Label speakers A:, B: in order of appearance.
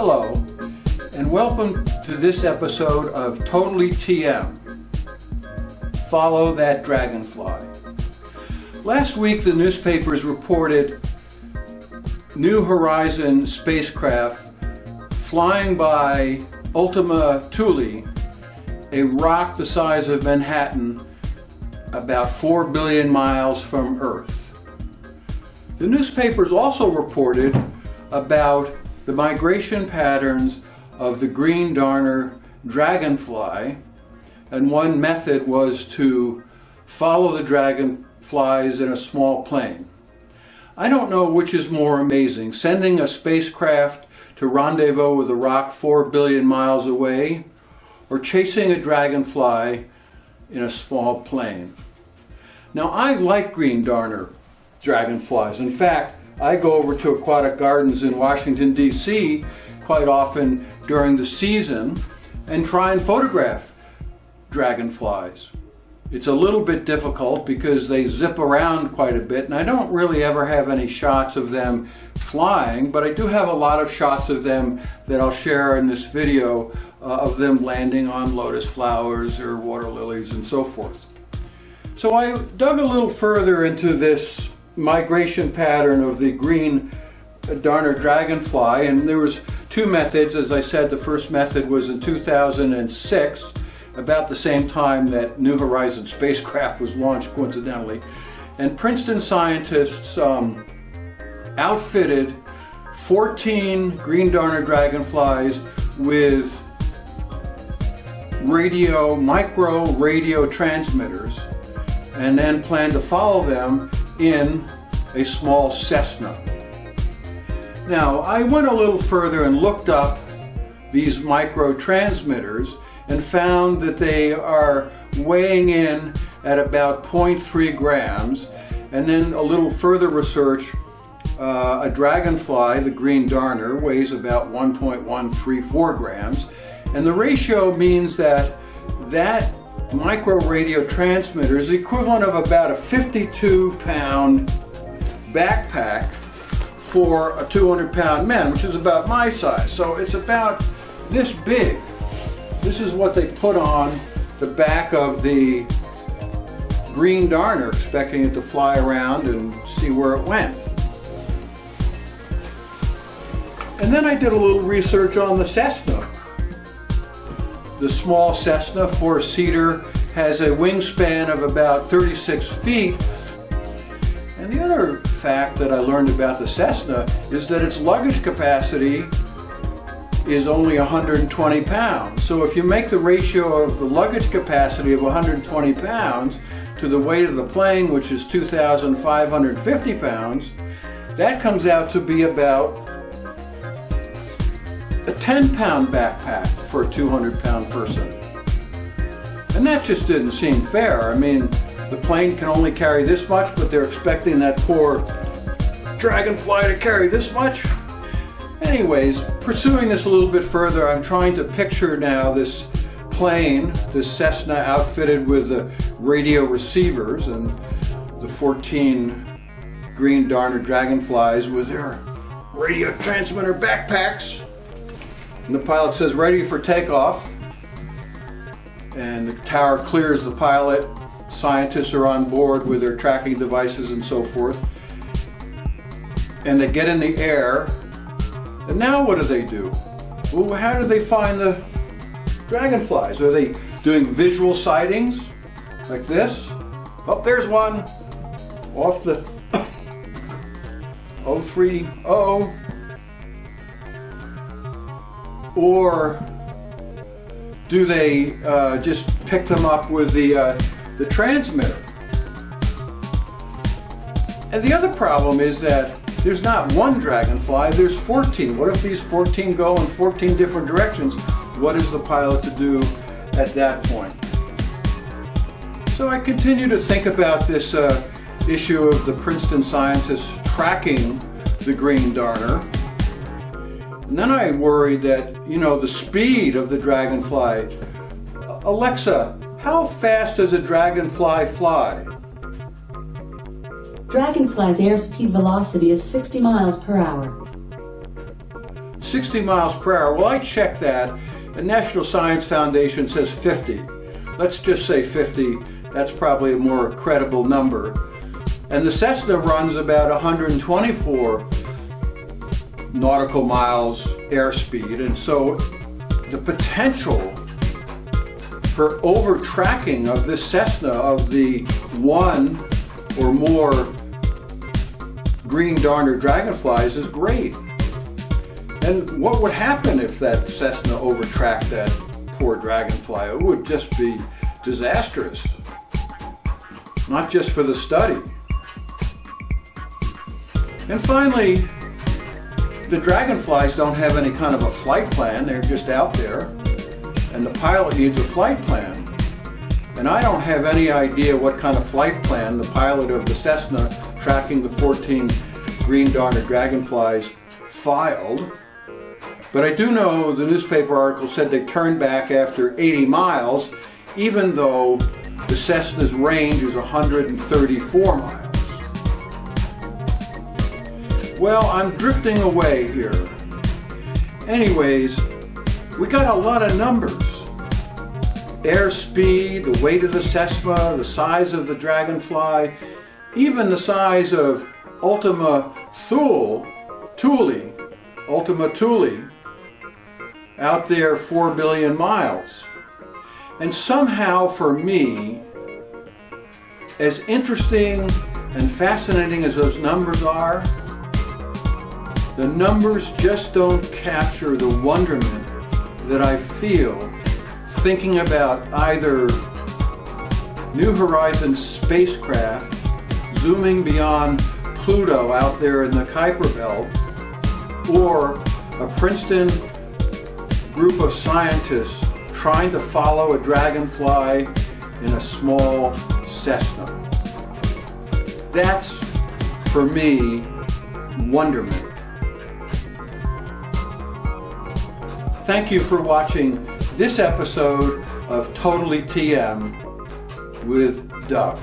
A: Hello, and welcome to this episode of Totally TM. Follow That Dragonfly. Last week the newspapers reported New Horizon spacecraft flying by Ultima Thule, a rock the size of Manhattan, about 4 billion miles from Earth. The newspapers also reported about the migration patterns of the green darner dragonfly, and one method was to follow the dragonflies in a small plane. I don't know which is more amazing, sending a spacecraft to rendezvous with a rock 4 billion miles away, or chasing a dragonfly in a small plane. Now, I like green darner dragonflies. In fact, I go over to aquatic gardens in Washington, D.C. quite often during the season and try and photograph dragonflies. It's a little bit difficult because they zip around quite a bit, and I don't really ever have any shots of them flying, but I do have a lot of shots of them that I'll share in this video of them landing on lotus flowers or water lilies and so forth. So I dug a little further into this migration pattern of the green darner dragonfly, and there was two methods. As I said, the first method was in 2006, about the same time that New Horizon spacecraft was launched, coincidentally, and Princeton scientists outfitted 14 green darner dragonflies with micro radio transmitters, and then planned to follow them in a small Cessna. Now, I went a little further and looked up these micro transmitters and found that they are weighing in at about 0.3 grams. And then a little further research, a dragonfly, the green darner, weighs about 1.134 grams. And the ratio means that micro radio transmitter is the equivalent of about a 52-pound backpack for a 200-pound man, which is about my size. So it's about this big. This is what they put on the back of the green darner, expecting it to fly around and see where it went. And then I did a little research on the Cessna. The small Cessna, four-seater, has a wingspan of about 36 feet. And the other fact that I learned about the Cessna is that its luggage capacity is only 120 pounds. So if you make the ratio of the luggage capacity of 120 pounds to the weight of the plane, which is 2,550 pounds, that comes out to be about a 10-pound backpack for a 200-pound person. And that just didn't seem fair. I mean, the plane can only carry this much, but they're expecting that poor dragonfly to carry this much? Anyways, pursuing this a little bit further, I'm trying to picture now this plane, this Cessna outfitted with the radio receivers, and the 14 green darner dragonflies with their radio transmitter backpacks. And the pilot says, "Ready for takeoff." And the tower clears the pilot. Scientists are on board with their tracking devices and so forth. And they get in the air. And now what do? Well, how do they find the dragonflies? Are they doing visual sightings like this? Oh, there's one off the 030. Or do they just pick them up with the transmitter? And the other problem is that there's not one dragonfly, there's 14. What if these 14 go in 14 different directions? What is the pilot to do at that point? So I continue to think about this issue of the Princeton scientists tracking the green darner. And then I worried that, the speed of the dragonfly. Alexa, how fast does a dragonfly fly?
B: Dragonfly's airspeed velocity is 60 miles per hour.
A: 60 miles per hour. Well, I checked that. The National Science Foundation says 50. Let's just say 50. That's probably a more credible number. And the Cessna runs about 124 nautical miles airspeed, and so the potential for over-tracking of this Cessna of the one or more green darner dragonflies is great. And what would happen if that Cessna over-tracked that poor dragonfly? It would just be disastrous, not just for the study. And finally, the dragonflies don't have any kind of a flight plan. They're just out there, and the pilot needs a flight plan. And I don't have any idea what kind of flight plan the pilot of the Cessna tracking the 14 green darner dragonflies filed. But I do know the newspaper article said they turned back after 80 miles, even though the Cessna's range is 134 miles. Well, I'm drifting away here. Anyways, we got a lot of numbers. Airspeed, the weight of the Cessna, the size of the dragonfly, even the size of Ultima Thule, out there 4 billion miles. And somehow for me, as interesting and fascinating as those numbers are, the numbers just don't capture the wonderment that I feel thinking about either New Horizons spacecraft zooming beyond Pluto out there in the Kuiper Belt, or a Princeton group of scientists trying to follow a dragonfly in a small Cessna. That's, for me, wonderment. Thank you for watching this episode of Totally TM with Doug.